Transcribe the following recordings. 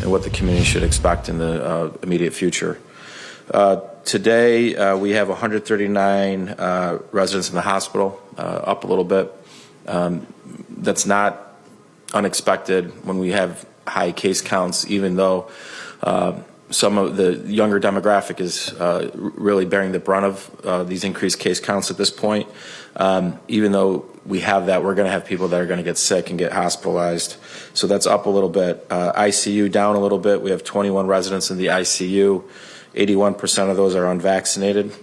and what the community should expect in the immediate future. Today, we have 139 residents in the hospital, up a little bit. That's not unexpected when we have high case counts, even though some of the younger demographic is really bearing the brunt of these increased case counts at this point. Even though we have that, we're going to have people that are going to get sick and get hospitalized. So that's up a little bit. ICU down a little bit. We have 21 residents in the ICU. 81% of those are unvaccinated.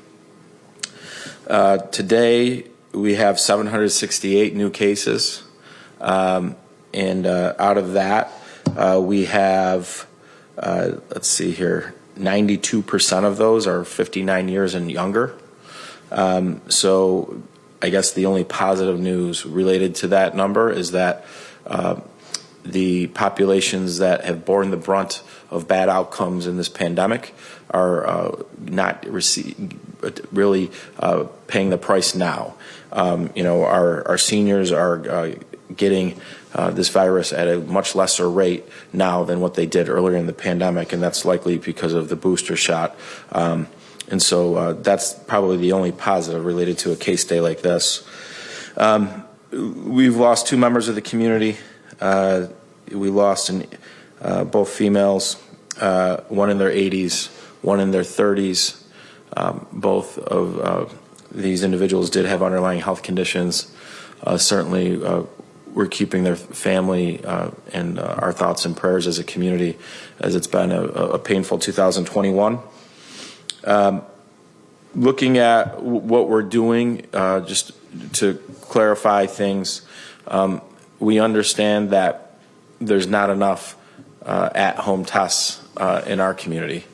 Today, we have 768 new cases. And out of that, we have, let's see here, 92% of those are 59 years and younger. So I guess the only positive news related to that number is that the populations that have borne the brunt of bad outcomes in this pandemic are not really paying the price now. Our seniors are getting this virus at a much lesser rate now than what they did earlier in the pandemic, and that's likely because of the booster shot. And so that's probably the only positive related to a case day like this. We've lost 2 members of the community. We lost both females, one in their 80s, one in their 30s. Both of these individuals did have underlying health conditions. Certainly, we're keeping their family and our thoughts and prayers as a community, as it's been a painful 2021. Looking at what we're doing, just to clarify things, we understand that there's not enough at-home tests in our community.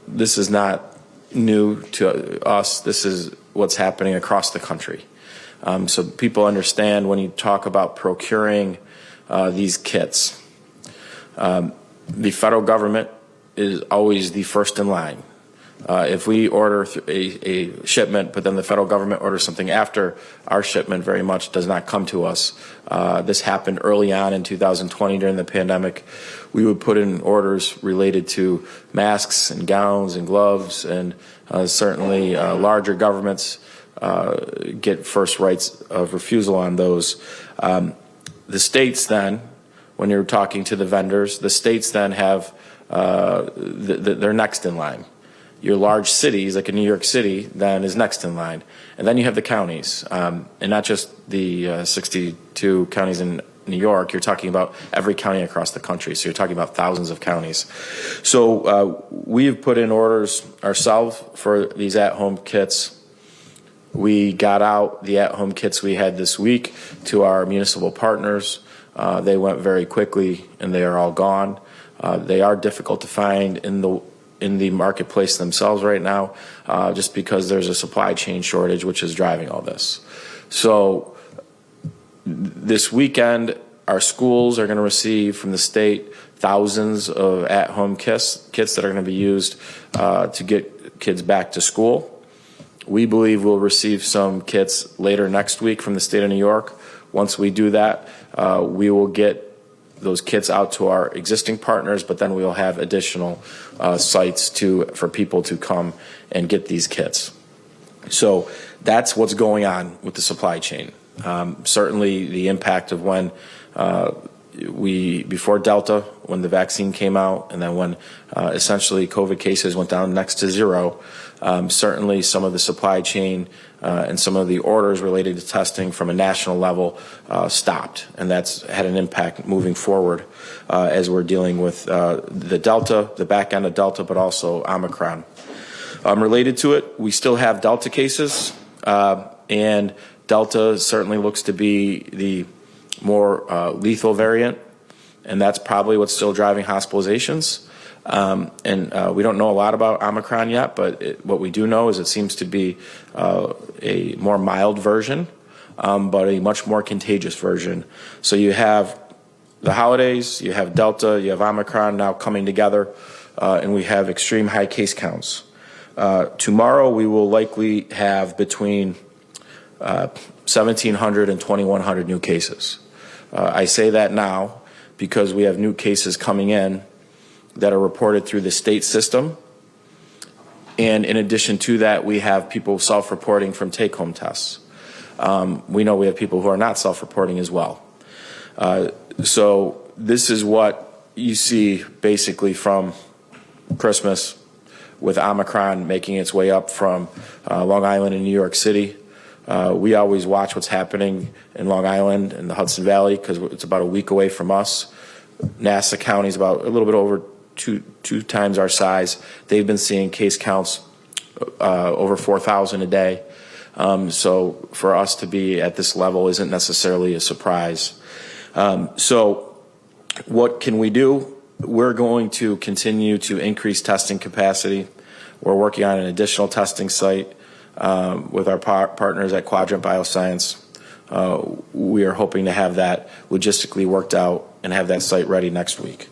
This is not new to us. This is what's happening across the country. So people understand when you talk about procuring these kits, the federal government is always the first in line. If we order a shipment, but then the federal government orders something after our shipment, very much does not come to us. This happened early on in 2020 during the pandemic. We would put in orders related to masks and gowns and gloves, and certainly larger governments get first rights of refusal on those. The states then, when you're talking to the vendors, the states then have they're next in line. Your large cities, like in New York City, then is next in line. And then you have the counties, and not just the 62 counties in New York. You're talking about every county across the country. So you're talking about thousands of counties. So we've put in orders ourselves for these at-home kits. We got out the at-home kits we had this week to our municipal partners. They went very quickly, and they are all gone. They are difficult to find in the marketplace themselves right now, just because there's a supply chain shortage, which is driving all this. So this weekend, our schools are going to receive from the state thousands of at-home kits that are going to be used to get kids back to school. We believe we'll receive some kits later next week from the state of New York. Once we do that, we will get those kits out to our existing partners, but then we'll have additional sites for people to come and get these kits. So that's what's going on with the supply chain. Certainly the impact of when before Delta, when the vaccine came out, and then when essentially COVID cases went down next to zero, certainly some of the supply chain and some of the orders related to testing from a national level stopped, and that's had an impact moving forward as we're dealing with the Delta, the back end of Delta, but also Omicron. Related to it, we still have Delta cases, and Delta certainly looks to be the more lethal variant, and that's probably what's still driving hospitalizations. And we don't know a lot about Omicron yet, but what we do know is it seems to be a more mild version, but a much more contagious version. So you have the holidays, you have Delta, you have Omicron now coming together, and we have extreme high case counts. Tomorrow we will likely have between 1,700 and 2,100 new cases. I say that now because we have new cases coming in that are reported through the state system. And in addition to that, we have people self-reporting from take-home tests. We know we have people who are not self-reporting as well. So this is what you see basically from Christmas, with Omicron making its way up from Long Island and New York City. We always watch what's happening in Long Island and the Hudson Valley because it's about a week away from us. Nassau County is about a little bit over two times our size. They've been seeing case counts over 4,000 a day. So for us to be at this level isn't necessarily a surprise. So what can we do? We're going to continue to increase testing capacity. We're working on an additional testing site with our partners at Quadrant Bioscience. We are hoping to have that logistically worked out and have that site ready next week.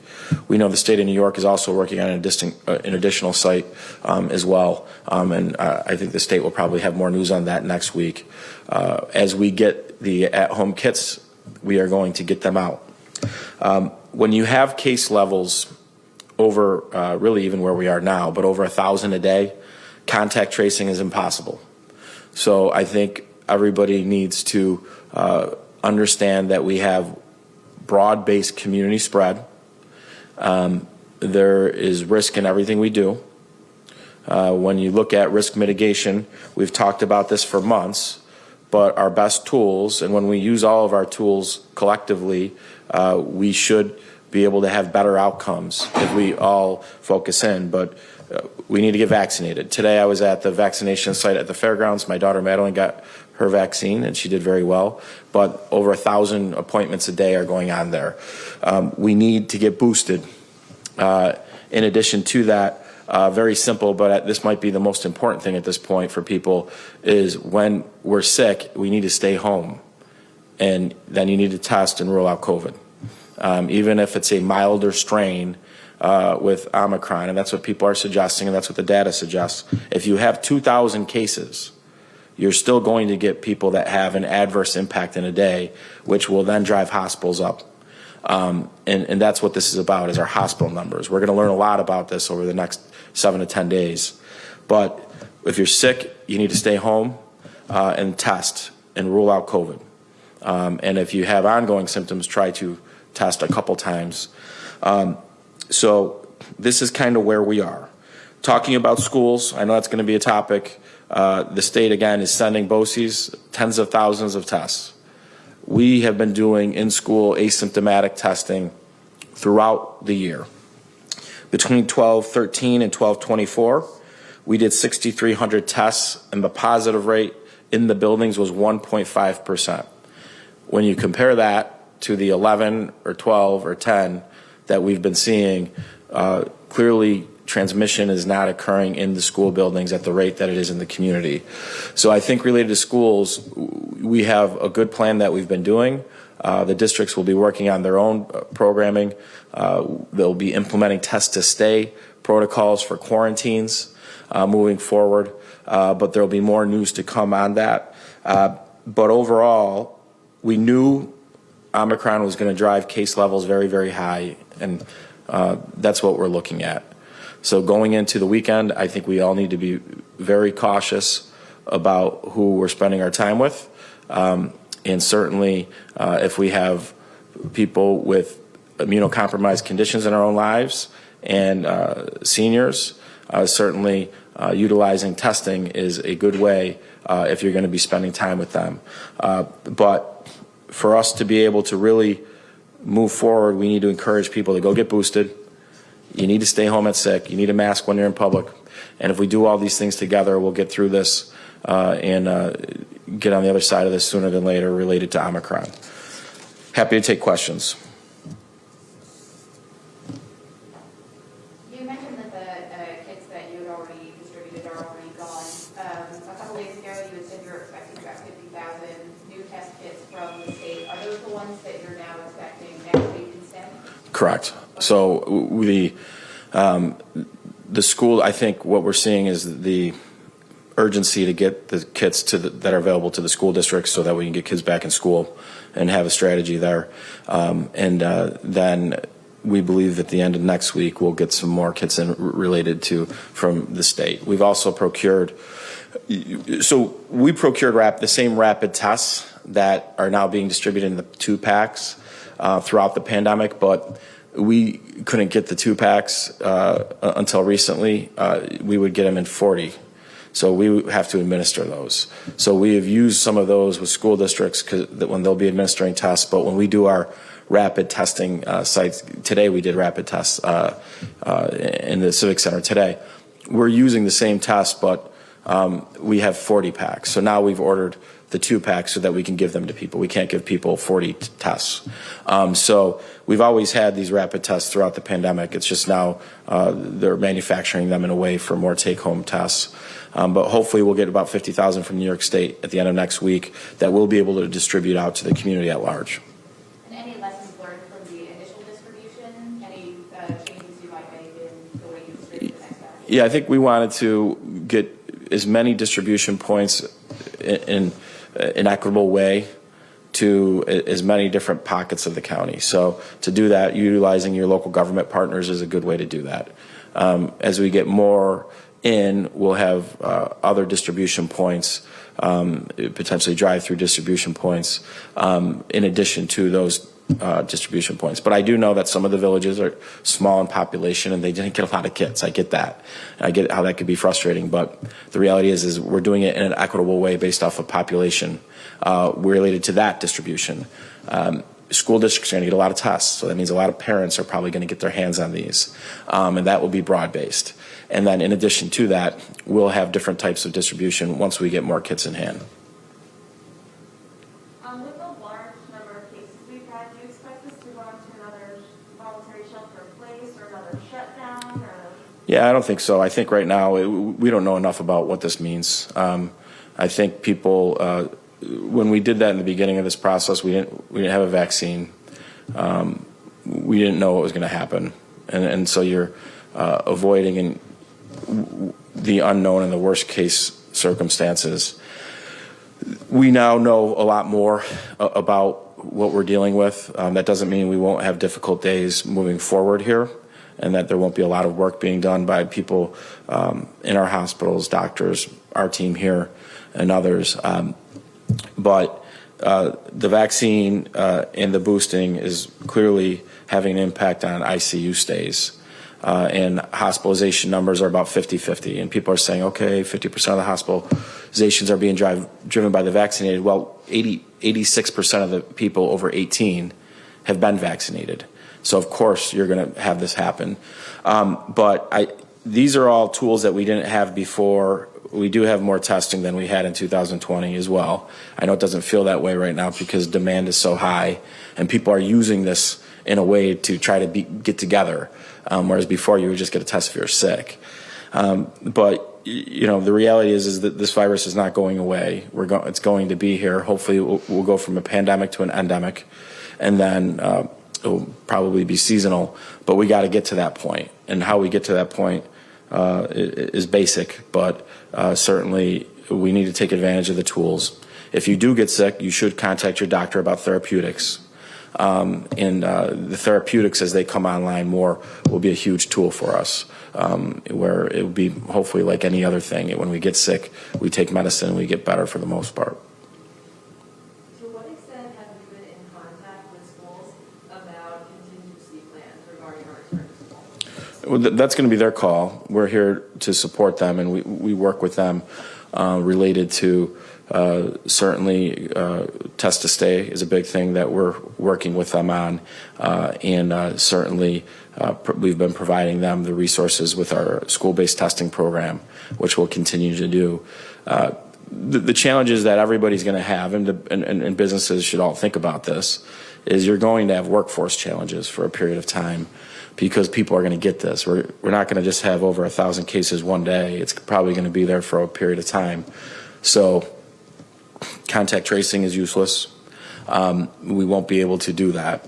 We know the state of New York is also working on an additional site as well, and I think the state will probably have more news on that next week. As we get the at-home kits, we are going to get them out. When you have case levels over really even where we are now, but over 1,000 a day, contact tracing is impossible. So I think everybody needs to understand that we have broad-based community spread. There is risk in everything we do. When you look at risk mitigation, we've talked about this for months, but our best tools, and when we use all of our tools collectively, we should be able to have better outcomes if we all focus in. But we need to get vaccinated. Today I was at the vaccination site at the fairgrounds. My daughter Madeline got her vaccine and she did very well, but over 1,000 appointments a day are going on there. We need to get boosted. In addition to that, very simple, but this might be the most important thing at this point for people, is when we're sick, we need to stay home. And then you need to test and rule out COVID. Even if it's a milder strain with Omicron, and that's what people are suggesting, and that's what the data suggests. If you have 2,000 cases, you're still going to get people that have an adverse impact in a day, which will then drive hospitals up. And that's what this is about, is our hospital numbers. We're going to learn a lot about this over the next 7 to 10 days. But if you're sick, you need to stay home and test and rule out COVID. And if you have ongoing symptoms, try to test a couple times. So this is kind of where we are. Talking about schools, I know that's going to be a topic. The state, again, is sending BOCES tens of thousands of tests. We have been doing in-school asymptomatic testing throughout the year. Between 12/13 and 12/24, we did 6,300 tests, and the positive rate in the buildings was 1.5%. When you compare that to the 11 or 12 or 10 that we've been seeing, clearly transmission is not occurring in the school buildings at the rate that it is in the community. So I think related to schools, we have a good plan that we've been doing. The districts will be working on their own programming. They'll be implementing test to stay protocols for quarantines moving forward, but there'll be more news to come on that. But overall, we knew Omicron was going to drive case levels very, very high, and that's what we're looking at. So going into the weekend, I think we all need to be very cautious about who we're spending our time with. And certainly if we have people with immunocompromised conditions in our own lives and seniors, certainly utilizing testing is a good way if you're going to be spending time with them. But for us to be able to really move forward, we need to encourage people to go get boosted. You need to stay home at sick. You need a mask when you're in public. And if we do all these things together, we'll get through this and get on the other side of this sooner than later related to Omicron. Happy to take questions. You mentioned that the kits that you had already distributed are already gone. A couple days ago, you had said you were expecting about 50,000 new test kits from the state. Are those the ones that you're now expecting next week instead? Correct. So the school, I think what we're seeing is the urgency to get the kits that are available to the school districts so that we can get kids back in school and have a strategy there. Then we believe at the end of next week we'll get some more kits in related to from the state. We've also procured, so we procured the same rapid tests that are now being distributed in the 2-packs throughout the pandemic, but we couldn't get the 2-packs until recently. We would get them in 40. So we have to administer those. So we have used some of those with school districts when they'll be administering tests, but when we do our rapid testing sites, today we did rapid tests in the Civic Center today. We're using the same test, but we have 40 packs. So now we've ordered the 2-packs so that we can give them to people. We can't give people 40 tests. So we've always had these rapid tests throughout the pandemic. It's just now they're manufacturing them in a way for more take-home tests. But hopefully we'll get about 50,000 from New York State at the end of next week that we'll be able to distribute out to the community at large. And any lessons learned from the initial distribution? Any changes you might make in the way you distribute the next batch? Yeah, I think we wanted to get as many distribution points in an equitable way to as many different pockets of the county. So to do that, utilizing your local government partners is a good way to do that. As we get more in, we'll have other distribution points, potentially drive-through distribution points, in addition to those distribution points. But I do know that some of the villages are small in population and they didn't get a lot of kits. I get that. I get how that could be frustrating, but the reality is we're doing it in an equitable way based off of population related to that distribution. School districts are going to get a lot of tests, so that means a lot of parents are probably going to get their hands on these, and that will be broad-based. And then in addition to that, we'll have different types of distribution once we get more kits in hand. With the large number of cases we've had, do you expect this to go into another voluntary shelter-in-place or another shutdown? Yeah, I don't think so. I think right now we don't know enough about what this means. I think people, when we did that in the beginning of this process, we didn't have a vaccine. We didn't know what was going to happen, and so you're avoiding the unknown and the worst case circumstances. We now know a lot more about what we're dealing with. That doesn't mean we won't have difficult days moving forward here, and that there won't be a lot of work being done by people in our hospitals, doctors, our team here, and others. But the vaccine and the boosting is clearly having an impact on ICU stays. And hospitalization numbers are about 50-50. And people are saying, okay, 50% of the hospitalizations are being driven by the vaccinated. Well, 86% of the people over 18 have been vaccinated. So, of course, you're going to have this happen. But these are all tools that we didn't have before. We do have more testing than we had in 2020 as well. I know it doesn't feel that way right now because demand is so high, and people are using this in a way to try to get together, whereas before you would just get a test if you're sick. But you know, the reality is that this virus is not going away. It's going to be here. Hopefully, we'll go from a pandemic to an endemic, and then it'll probably be seasonal. But we got to get to that point, and how we get to that point is basic, but certainly we need to take advantage of the tools. If you do get sick, you should contact your doctor about therapeutics. And the therapeutics, as they come online more, will be a huge tool for us, where it will be hopefully like any other thing. When we get sick, we take medicine and we get better for the most part. To what extent have you been in contact with schools about contingency plans regarding our return to school? Well, that's going to be their call. We're here to support them, and we work with them related to certainly test to stay is a big thing that we're working with them on, and certainly we've been providing them the resources with our school-based testing program, which we'll continue to do. The challenges that everybody's going to have, and businesses should all think about this, is you're going to have workforce challenges for a period of time because people are going to get this. We're not going to just have over 1,000 cases one day. It's probably going to be there for a period of time. So contact tracing is useless. We won't be able to do that.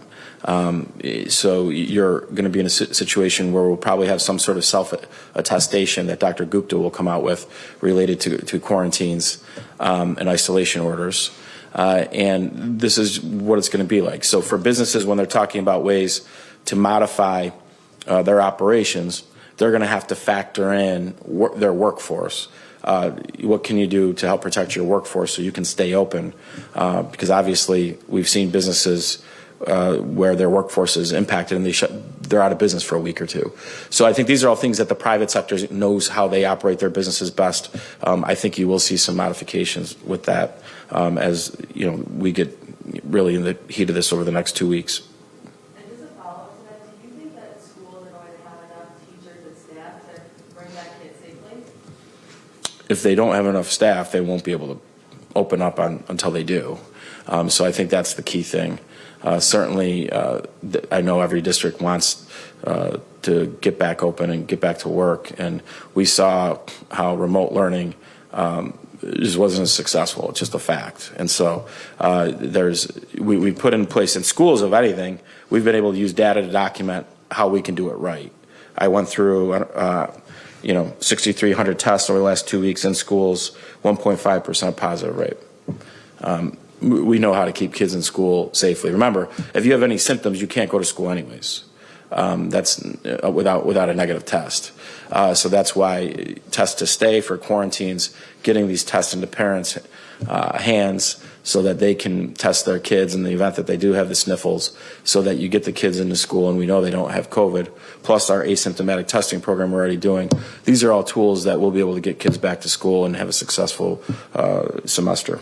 So you're going to be in a situation where we'll probably have some sort of self-attestation that Dr. Gupta will come out with related to quarantines and isolation orders. And this is what it's going to be like. So for businesses, when they're talking about ways to modify their operations, they're going to have to factor in their workforce. What can you do to help protect your workforce so you can stay open? Because obviously we've seen businesses where their workforce is impacted and they're out of business for a week or two. So I think these are all things that the private sector knows how they operate their businesses best. I think you will see some modifications with that as we get really in the heat of this over the next 2 weeks. And just a follow-up to that, do you think that schools are going to have enough teachers and staff to bring back kids safely? If they don't have enough staff, they won't be able to open up until they do. So I think that's the key thing. Certainly, I know every district wants to get back open and get back to work, and we saw how remote learning just wasn't as successful. It's just a fact. And so we put in place in schools, of anything, we've been able to use data to document how we can do it right. I went through 6,300 tests over the last 2 weeks in schools, 1.5% positive rate. We know how to keep kids in school safely. Remember, if you have any symptoms, you can't go to school anyways. That's without a negative test. So that's why test to stay for quarantines, getting these tests into parents' hands so that they can test their kids in the event that they do have the sniffles, so that you get the kids into school and we know they don't have COVID, plus our asymptomatic testing program we're already doing. These are all tools that we'll be able to get kids back to school and have a successful semester.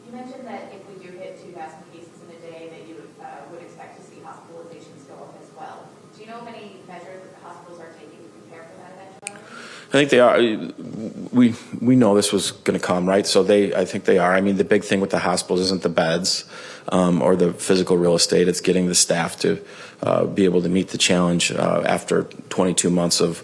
You mentioned that if we do hit 2,000 cases in a day, that you would expect to see hospitalizations go up as well. Do you know of any measures that the hospitals are taking to prepare for that eventuality? I think they are. We know this was going to come, right? So I think they are. I mean, the big thing with the hospitals isn't the beds or the physical real estate. It's getting the staff to be able to meet the challenge after 22 months of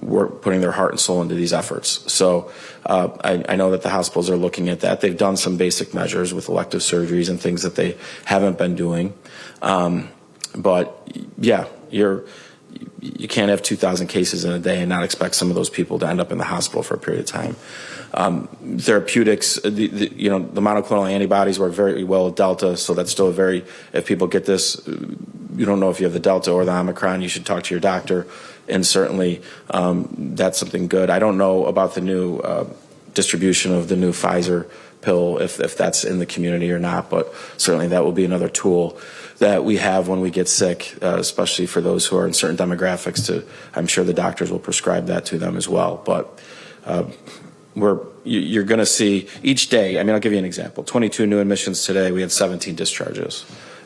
work, putting their heart and soul into these efforts. So I know that the hospitals are looking at that. They've done some basic measures with elective surgeries and things that they haven't been doing. But yeah, you can't have 2,000 cases in a day and not expect some of those people to end up in the hospital for a period of time. Therapeutics, the monoclonal antibodies work very well with Delta, so that's still if people get this, you don't know if you have the Delta or the Omicron, you should talk to your doctor, and certainly that's something good. I don't know about the new distribution of the new Pfizer pill, if that's in the community or not, but certainly that will be another tool that we have when we get sick, especially for those who are in certain demographics. I'm sure the doctors will prescribe that to them as well. But you're going to see each day. I mean, I'll give you an example. 22 new admissions today. We had 17 discharges.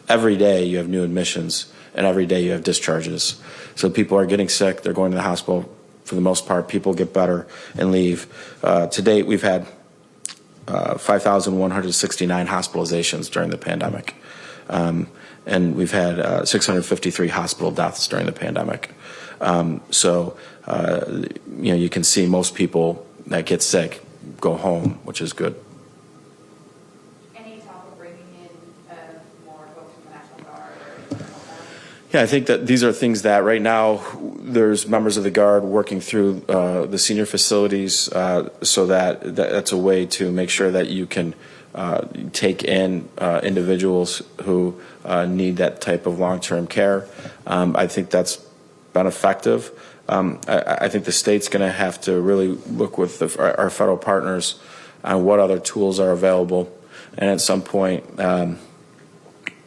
Every day you have new admissions, and every day you have discharges. So people are getting sick. They're going to the hospital. For the most part, people get better and leave. To date, we've had 5,169 hospitalizations during the pandemic. And we've had 653 hospital deaths during the pandemic. So you can see most people that get sick go home, which is good. Any talk of bringing in more folks from the National Guard or anything like that? Yeah, I think that these are things that right now there's members of the Guard working through the senior facilities, so that's a way to make sure that you can take in individuals who need that type of long-term care. I think that's been effective. I think the state's going to have to really look with our federal partners on what other tools are available. And at some point,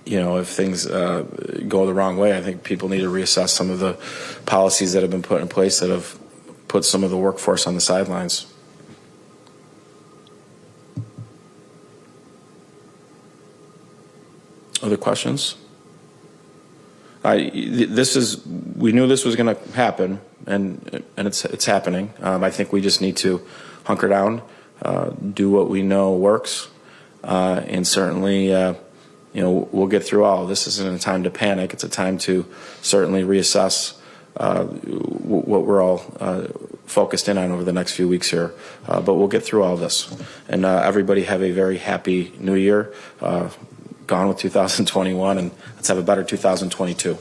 if things go the wrong way, I think people need to reassess some of the policies that have been put in place that have put some of the workforce on the sidelines. Other questions? We knew this was going to happen, and it's happening. I think we just need to hunker down, do what we know works, and certainly, we'll get through all. This isn't a time to panic. It's a time to certainly reassess what we're all focused in on over the next few weeks here. But we'll get through all this, and everybody have a very happy New Year. Gone with 2021, and let's have a better 2022.